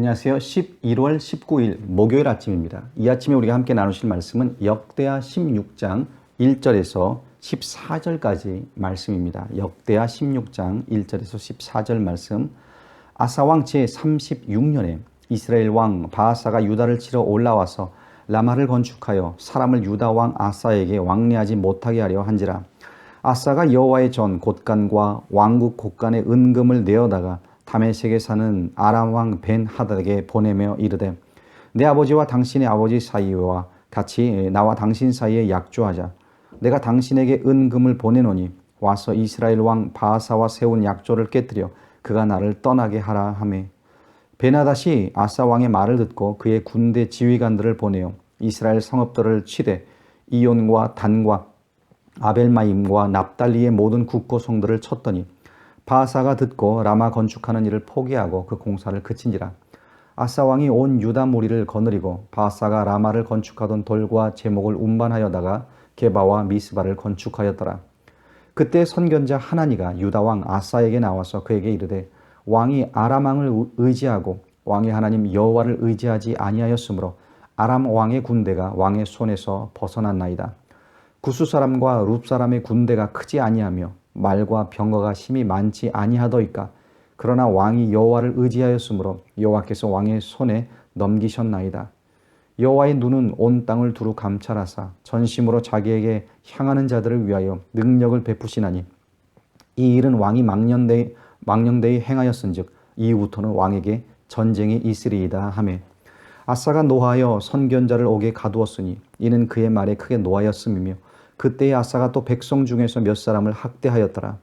안녕하세요. 11월 19일 목요일 아침입니다. 이 아침에 우리가 함께 나누실 말씀은 역대하 16장 1절에서 14절까지 말씀입니다. 역대하 16장 1절에서 14절 말씀. 아사왕 제36년에 이스라엘 왕 바아사가 유다를 치러 올라와서 라마를 건축하여 사람을 유다 왕 아사에게 왕래하지 못하게 하려 한지라. 아사가 여호와의 전 곳간과 왕국 곳간의 은금을 내어다가 다메섹에 사는 아람 왕 벤 하닷에게 보내며 이르되 내 아버지와 당신의 아버지 사이와 같이 나와 당신 사이에 약조하자. 내가 당신에게 은금을 보내노니 와서 이스라엘 왕 바아사와 세운 약조를 깨뜨려 그가 나를 떠나게 하라 하매 벤 하닷이 아사 왕의 말을 듣고 그의 군대 지휘관들을 보내어 이스라엘 성읍들을 치되 이온과 단과 아벨마임과 납달리의 모든 국고성들을 쳤더니 바아사가 듣고 라마 건축하는 일을 포기하고 그 공사를 그친지라. 아사 왕이 온 유다 무리를 거느리고 바아사가 라마를 건축하던 돌과 제목을 운반하여다가 게바와 미스바를 건축하였더라. 그때 선견자 하나니가 유다 왕 아사에게 나와서 그에게 이르되 왕이 아람 왕을 의지하고 왕의 하나님 여호와를 의지하지 아니하였으므로 아람 왕의 군대가 왕의 손에서 벗어났나이다. 구스 사람과 룹 사람의 군대가 크지 아니하며 말과 병거가 힘이 많지 아니하더이까. 그러나 왕이 여호와를 의지하였으므로 여호와께서 왕의 손에 넘기셨나이다. 여호와의 눈은 온 땅을 두루 감찰하사 전심으로 자기에게 향하는 자들을 위하여 능력을 베푸시나니 이 일은 왕이 망령되이 행하였은즉 이후부터는 왕에게 전쟁이 있으리이다 하매 아사가 노하여 선견자를 옥에 가두었으니 이는 그의 말에 크게 노하였음이며 그때의 아사가 또 백성 중에서 몇 사람을 학대하였더라.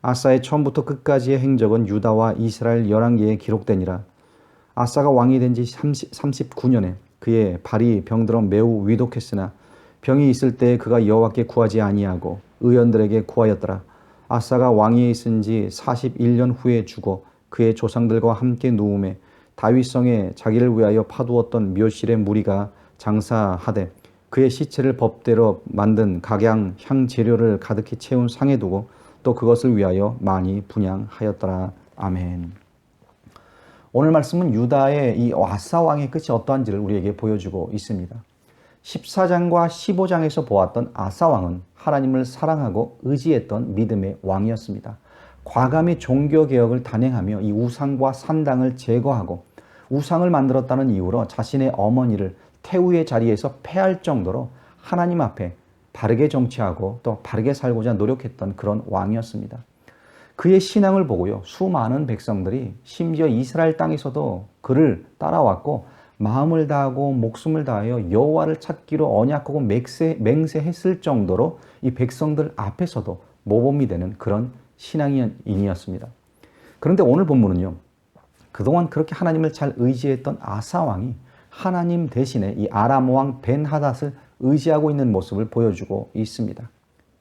아사의 처음부터 끝까지의 행적은 유다와 이스라엘 열왕기에 기록되니라. 아사가 왕이 된 지 39년에 그의 발이 병들어 매우 위독했으나 병이 있을 때 그가 여호와께 구하지 아니하고 의원들에게 구하였더라. 아사가 왕위에 있은 지 41년 후에 죽어 그의 조상들과 함께 누움에 다윗성에 자기를 위하여 파두었던 묘실의 무리가 장사하되 그의 시체를 법대로 만든 각양 향재료를 가득히 채운 상에 두고 또 그것을 위하여 많이 분향하였더라. 아멘. 오늘 말씀은 유다의 이 아사 왕의 끝이 어떠한지를 우리에게 보여주고 있습니다. 14장과 15장에서 보았던 아사 왕은 하나님을 사랑하고 의지했던 믿음의 왕이었습니다. 과감히 종교개혁을 단행하며 이 우상과 산당을 제거하고 우상을 만들었다는 이유로 자신의 어머니를 태우의 자리에서 패할 정도로 하나님 앞에 바르게 정치하고 또 바르게 살고자 노력했던 그런 왕이었습니다. 그의 신앙을 보고요, 수많은 백성들이 심지어 이스라엘 땅에서도 그를 따라왔고 마음을 다하고 목숨을 다하여 여호와를 찾기로 언약하고 맹세했을 정도로 이 백성들 앞에서도 모범이 되는 그런 신앙인이었습니다. 그런데 오늘 본문은요, 그동안 그렇게 하나님을 잘 의지했던 아사 왕이 하나님 대신에 이 아람 왕 벤 하닷을 의지하고 있는 모습을 보여주고 있습니다.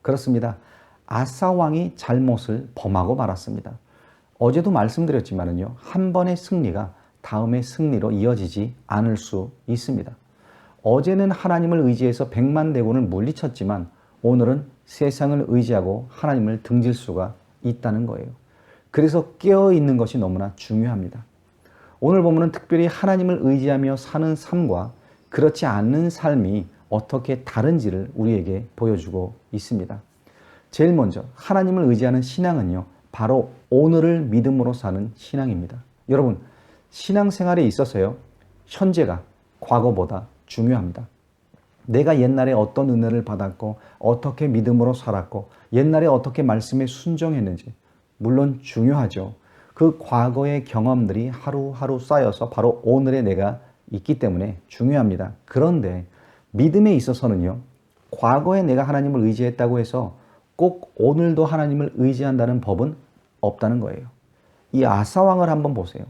그렇습니다. 아사 왕이 잘못을 범하고 말았습니다. 어제도 말씀드렸지만은요, 한 번의 승리가 다음의 승리로 이어지지 않을 수 있습니다. 어제는 하나님을 의지해서 백만 대군을 물리쳤지만 오늘은 세상을 의지하고 하나님을 등질 수가 있다는 거예요. 그래서 깨어있는 것이 너무나 중요합니다. 오늘 보면은 특별히 하나님을 의지하며 사는 삶과 그렇지 않는 삶이 어떻게 다른지를 우리에게 보여주고 있습니다. 제일 먼저 하나님을 의지하는 신앙은요, 바로 오늘을 믿음으로 사는 신앙입니다. 여러분, 신앙생활에 있어서요, 현재가 과거보다 중요합니다. 내가 옛날에 어떤 은혜를 받았고 어떻게 믿음으로 살았고 옛날에 어떻게 말씀에 순종했는지 물론 중요하죠. 그 과거의 경험들이 하루하루 쌓여서 바로 오늘의 내가 있기 때문에 중요합니다. 그런데 믿음에 있어서는요, 과거에 내가 하나님을 의지했다고 해서 꼭 오늘도 하나님을 의지한다는 법은 없다는 거예요. 이 아사왕을 한번 보세요.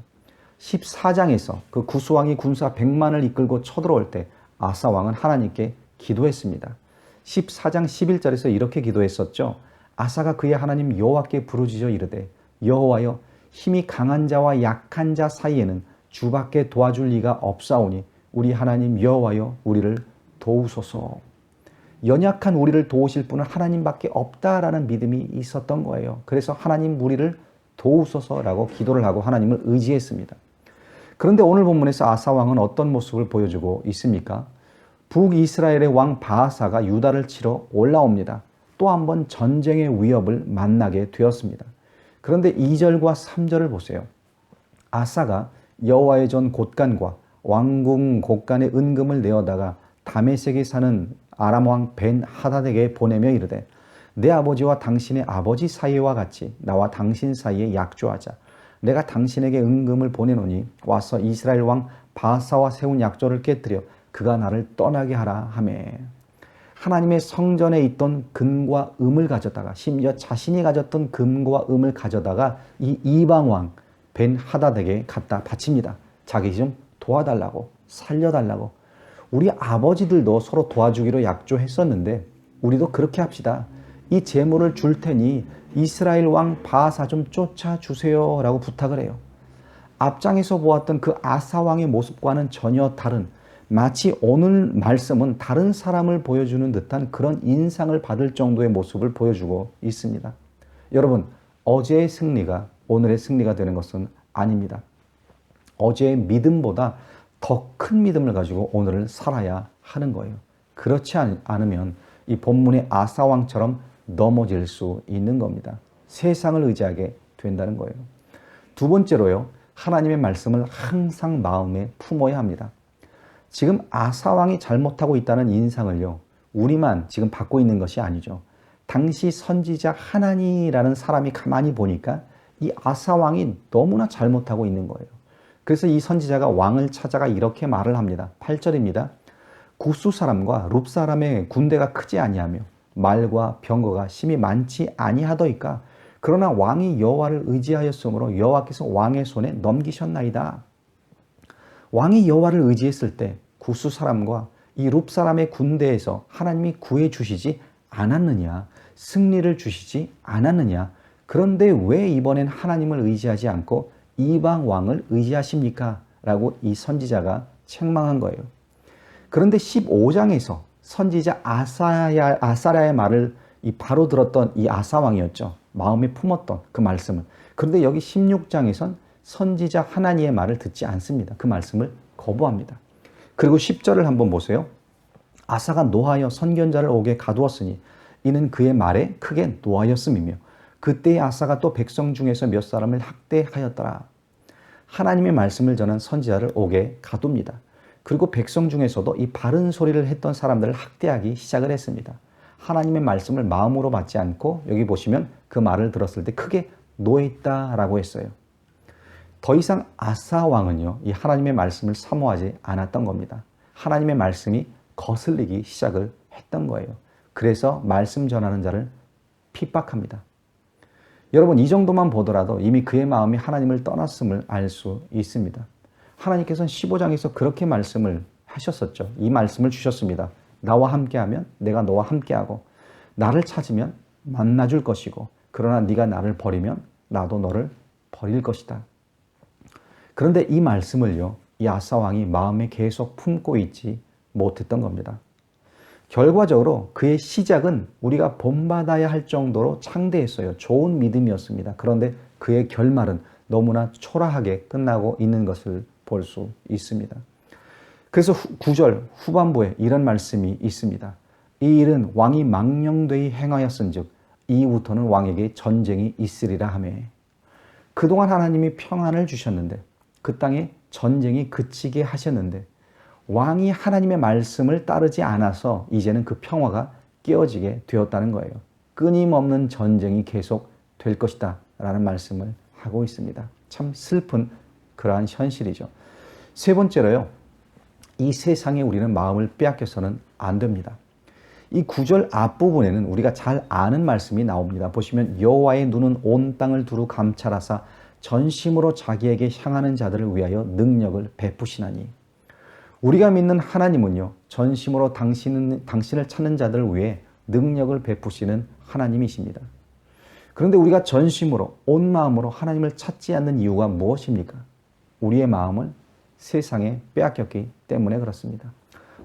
14장에서 그 구스왕이 군사 100만을 이끌고 쳐들어올 때 아사왕은 하나님께 기도했습니다. 14장 11절에서 이렇게 기도했었죠. 아사가 그의 하나님 여호와께 부르짖어 이르되 여호와여 힘이 강한 자와 약한 자 사이에는 주밖에 도와줄 리가 없사오니 우리 하나님 여호와여 우리를 도우소서. 연약한 우리를 도우실 분은 하나님밖에 없다라는 믿음이 있었던 거예요. 그래서 하나님 우리를 도우소서라고 기도를 하고 하나님을 의지했습니다. 그런데 오늘 본문에서 아사 왕은 어떤 모습을 보여주고 있습니까? 북이스라엘의 왕 바하사가 유다를 치러 올라옵니다. 또 한 번 전쟁의 위협을 만나게 되었습니다. 그런데 2절과 3절을 보세요. 아사가 여호와의 전 곳간과 왕궁 곳간의 은금을 내어다가 다메섹에 사는 아람 왕 벤 하닷에게 보내며 이르되 내 아버지와 당신의 아버지 사이와 같이 나와 당신 사이에 약조하자. 내가 당신에게 은금을 보내노니 와서 이스라엘 왕 바하사와 세운 약조를 깨뜨려 그가 나를 떠나게 하라 하매. 하나님의 성전에 있던 금과 음을 가져다가 심지어 자신이 가졌던 금과 음을 가져다가 이 이방 왕 벤 하닷에게 갖다 바칩니다. 자기 좀 도와달라고, 살려달라고. 우리 아버지들도 서로 도와주기로 약조했었는데 우리도 그렇게 합시다. 이 재물을 줄 테니 이스라엘 왕 바하사 좀 쫓아주세요 라고 부탁을 해요. 앞장에서 보았던 그 아사 왕의 모습과는 전혀 다른, 마치 오늘 말씀은 다른 사람을 보여주는 듯한 그런 인상을 받을 정도의 모습을 보여주고 있습니다. 여러분, 어제의 승리가 오늘의 승리가 되는 것은 아닙니다. 어제의 믿음보다 더 큰 믿음을 가지고 오늘을 살아야 하는 거예요. 그렇지 않으면 이 본문의 아사 왕처럼 넘어질 수 있는 겁니다. 세상을 의지하게 된다는 거예요. 두 번째로요, 하나님의 말씀을 항상 마음에 품어야 합니다. 지금 아사 왕이 잘못하고 있다는 인상을요, 우리만 지금 받고 있는 것이 아니죠. 당시 선지자 하나니라는 사람이 가만히 보니까 이 아사 왕이 너무나 잘못하고 있는 거예요. 그래서 이 선지자가 왕을 찾아가 이렇게 말을 합니다. 8절입니다. 구스 사람과 룹 사람의 군대가 크지 아니하며 말과 병거가 심히 많지 아니하더이까. 그러나 왕이 여호와를 의지하였으므로 여호와께서 왕의 손에 넘기셨나이다. 왕이 여호와를 의지했을 때 구스 사람과 이 룹 사람의 군대에서 하나님이 구해 주시지 않았느냐, 승리를 주시지 않았느냐. 그런데 왜 이번엔 하나님을 의지하지 않고 이방 왕을 의지하십니까? 라고 이 선지자가 책망한 거예요. 그런데 15장에서 선지자 아사랴의 말을 바로 들었던 이 아사 왕이었죠. 마음에 품었던 그 말씀을. 그런데 여기 16장에선 선지자 하나니의 말을 듣지 않습니다. 그 말씀을 거부합니다. 그리고 10절을 한번 보세요. 아사가 노하여 선견자를 옥에 가두었으니 이는 그의 말에 크게 노하였음이며 그때의 아사가 또 백성 중에서 몇 사람을 학대하였더라. 하나님의 말씀을 전한 선지자를 옥에 가둡니다. 그리고 백성 중에서도 이 바른 소리를 했던 사람들을 학대하기 시작을 했습니다. 하나님의 말씀을 마음으로 받지 않고 여기 보시면 그 말을 들었을 때 크게 노했다라고 했어요. 더 이상 아사 왕은요, 이 하나님의 말씀을 사모하지 않았던 겁니다. 하나님의 말씀이 거슬리기 시작을 했던 거예요. 그래서 말씀 전하는 자를 핍박합니다. 여러분, 이 정도만 보더라도 이미 그의 마음이 하나님을 떠났음을 알 수 있습니다. 하나님께서는 15장에서 그렇게 말씀을 하셨었죠. 이 말씀을 주셨습니다. 나와 함께하면 내가 너와 함께하고 나를 찾으면 만나줄 것이고 그러나 네가 나를 버리면 나도 너를 버릴 것이다. 그런데 이 말씀을요, 이 아사 왕이 마음에 계속 품고 있지 못했던 겁니다. 결과적으로 그의 시작은 우리가 본받아야 할 정도로 창대했어요. 좋은 믿음이었습니다. 그런데 그의 결말은 너무나 초라하게 끝나고 있는 것을 볼 수 있습니다. 그래서 9절 후반부에 이런 말씀이 있습니다. 이 일은 왕이 망령되이 행하였은즉 이후부터는 왕에게 전쟁이 있으리라 하며. 그동안 하나님이 평안을 주셨는데 그 땅에 전쟁이 그치게 하셨는데 왕이 하나님의 말씀을 따르지 않아서 이제는 그 평화가 깨어지게 되었다는 거예요. 끊임없는 전쟁이 계속 될 것이다 라는 말씀을 하고 있습니다. 참 슬픈 그러한 현실이죠. 세 번째로요, 이 세상에 우리는 마음을 빼앗겨서는 안 됩니다. 이 9절 앞부분에는 우리가 잘 아는 말씀이 나옵니다. 보시면 여호와의 눈은 온 땅을 두루 감찰하사 전심으로 자기에게 향하는 자들을 위하여 능력을 베푸시나니. 우리가 믿는 하나님은요, 전심으로 당신을 찾는 자들을 위해 능력을 베푸시는 하나님이십니다. 그런데 우리가 전심으로 온 마음으로 하나님을 찾지 않는 이유가 무엇입니까? 우리의 마음을 세상에 빼앗겼기 때문에 그렇습니다.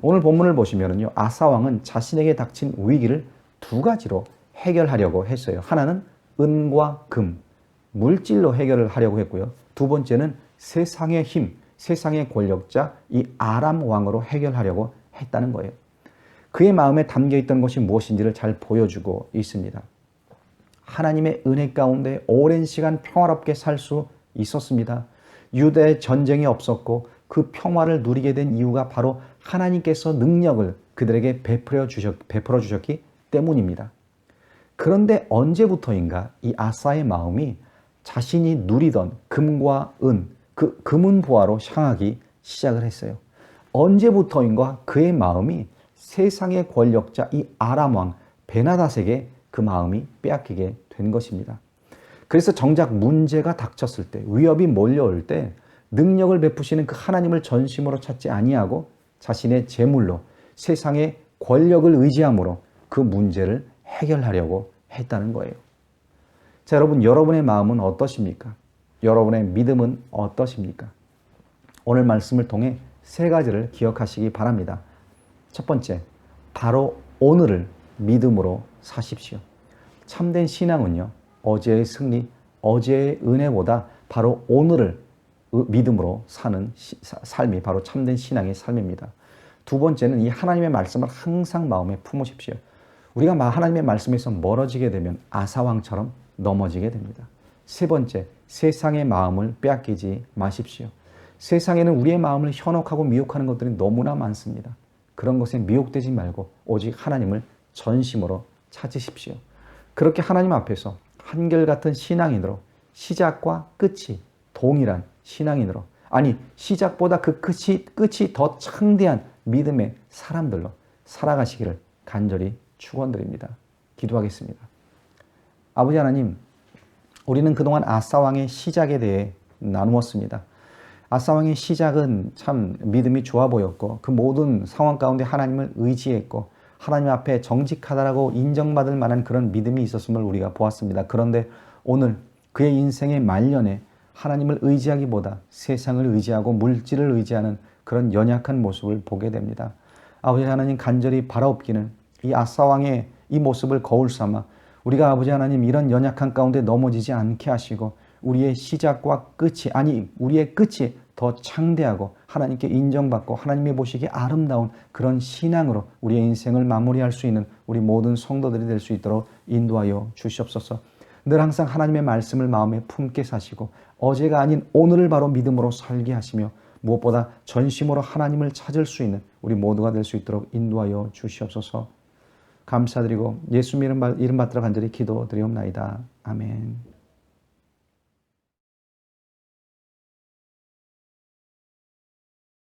오늘 본문을 보시면요, 아사 왕은 자신에게 닥친 위기를 두 가지로 해결하려고 했어요. 하나는 은과 금, 물질로 해결을 하려고 했고요. 두 번째는 세상의 힘, 세상의 권력자 이 아람 왕으로 해결하려고 했다는 거예요. 그의 마음에 담겨있던 것이 무엇인지를 잘 보여주고 있습니다. 하나님의 은혜 가운데 오랜 시간 평화롭게 살 수 있었습니다. 유대에 전쟁이 없었고 그 평화를 누리게 된 이유가 바로 하나님께서 능력을 그들에게 베풀어 주셨기 때문입니다. 그런데 언제부터인가 이 아사의 마음이 자신이 누리던 금과 은, 그 금은 보화로 향하기 시작을 했어요. 언제부터인가 그의 마음이 세상의 권력자 이 아람 왕 베나닷에게 그 마음이 빼앗기게 된 것입니다. 그래서 정작 문제가 닥쳤을 때, 위협이 몰려올 때 능력을 베푸시는 그 하나님을 전심으로 찾지 아니하고 자신의 재물로 세상의 권력을 의지함으로 그 문제를 해결하려고 했다는 거예요. 자, 여러분, 여러분의 마음은 어떠십니까? 여러분의 믿음은 어떠십니까? 오늘 말씀을 통해 세 가지를 기억하시기 바랍니다. 첫 번째, 바로 오늘을 믿음으로 사십시오. 참된 신앙은요, 어제의 승리, 어제의 은혜보다 바로 오늘을 믿음으로 사는 삶이 바로 참된 신앙의 삶입니다. 두 번째는 이 하나님의 말씀을 항상 마음에 품으십시오. 우리가 하나님의 말씀에서 멀어지게 되면 아사왕처럼 넘어지게 됩니다. 세 번째, 세상의 마음을 빼앗기지 마십시오. 세상에는 우리의 마음을 현혹하고 미혹하는 것들이 너무나 많습니다. 그런 것에 미혹되지 말고 오직 하나님을 전심으로 찾으십시오. 그렇게 하나님 앞에서 한결같은 신앙인으로 시작과 끝이 동일한 신앙인으로, 아니 시작보다 그 끝이 더 창대한 믿음의 사람들로 살아가시기를 간절히 축원드립니다. 기도하겠습니다. 아버지 하나님, 우리는 그동안 아사왕의 시작에 대해 나누었습니다. 아사왕의 시작은 참 믿음이 좋아 보였고 그 모든 상황 가운데 하나님을 의지했고 하나님 앞에 정직하다라고 인정받을 만한 그런 믿음이 있었음을 우리가 보았습니다. 그런데 오늘 그의 인생의 말년에 하나님을 의지하기보다 세상을 의지하고 물질을 의지하는 그런 연약한 모습을 보게 됩니다. 아버지 하나님, 간절히 바라옵기는 이 아사왕의 이 모습을 거울 삼아 우리가 아버지 하나님 이런 연약한 가운데 넘어지지 않게 하시고 우리의 시작과 끝이, 아니 우리의 끝이 더 창대하고 하나님께 인정받고 하나님이 보시기에 아름다운 그런 신앙으로 우리의 인생을 마무리할 수 있는 우리 모든 성도들이 될 수 있도록 인도하여 주시옵소서. 늘 항상 하나님의 말씀을 마음에 품게 사시고 어제가 아닌 오늘을 바로 믿음으로 살게 하시며 무엇보다 전심으로 하나님을 찾을 수 있는 우리 모두가 될 수 있도록 인도하여 주시옵소서. 감사드리고 예수 이름 받들어 간절히 기도드리옵나이다. 아멘.